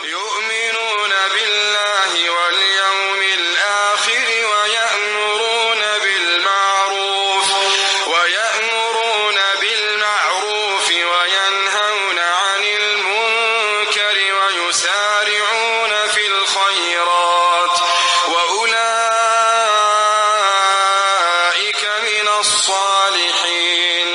يؤمنون بالله واليوم الآخر ويأمرون بالمعروف وينهون عن المنكر ويسارعون في الخيرات وأولئك من الصالحين.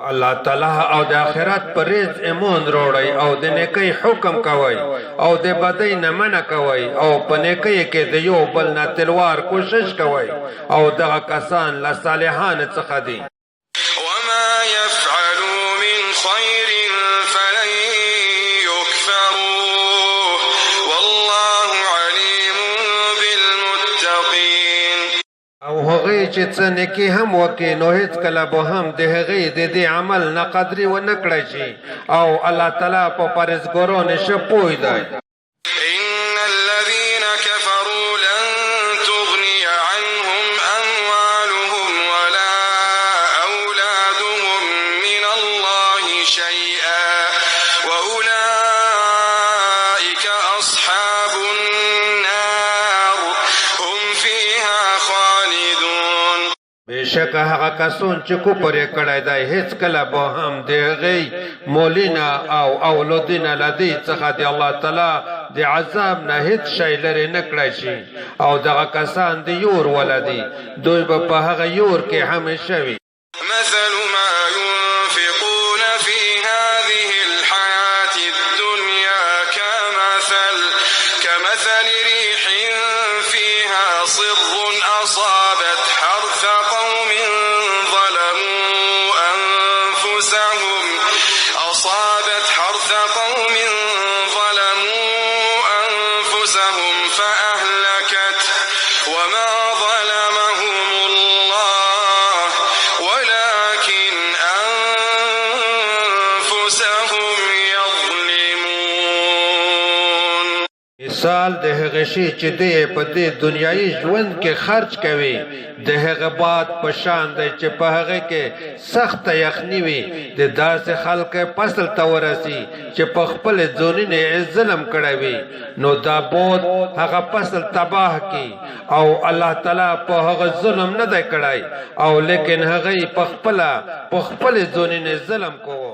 الله تعالی او د آخرت پرېز ایمان روړی او د نیکۍ حکم کوي او د بدۍ نه منع کوي او په نیکۍ کې د یو بل نه تلوار کوشش کوي او دغه کسان له صالحانو څخه دي. وما يفعلوا من خير فلن يكفروه والله عليم بالمتقين. او هغې چې څه نیکي هم وکړي نو هېڅکله به هم د هغې د دې عمل نه قدرې ونه کړی شي او الله تعالی په پرهېزګارانو ښه پوه دی. إن الذين كفروا لن تغني عنهم أموالهم ولا أولادهم من الله شيئا وأولئك أصحاب النار هم فيها خالدون. بېشکه هغه کسان چې کفر یې کړی دی هېڅکله به هم د هغې مولینه او اولادینه له دې څخه د الله تعالی د عذاب نه هېڅ شی لرې نه کړی شي او دغه کسان د یور ولدي دوی به په هغه یور کې همیشه وي. مثل ما ينفقون في هذه الحياة الدنيا كمثل ريح فيها صر أصابت حرث قوم ظلموا أنفسهم فأهلكت وما ظلمهم الله ولكن أنفسهم يظلمون. مثال د هغه شی چې دی په دې دنیایي ژوند کې خرج کوي د هغه باد په شان دی چې په هغه کې سخته یخني وي د داسې خلکو فصل ته ورسي چې په خپل ځانونه یې ظلم کړی وي نو دا باد هغه فصل تباه کی او الله تعالی په هغه ظلم نه دی کړی او لیکن هغه په خپل ځانونه ظلم کوو.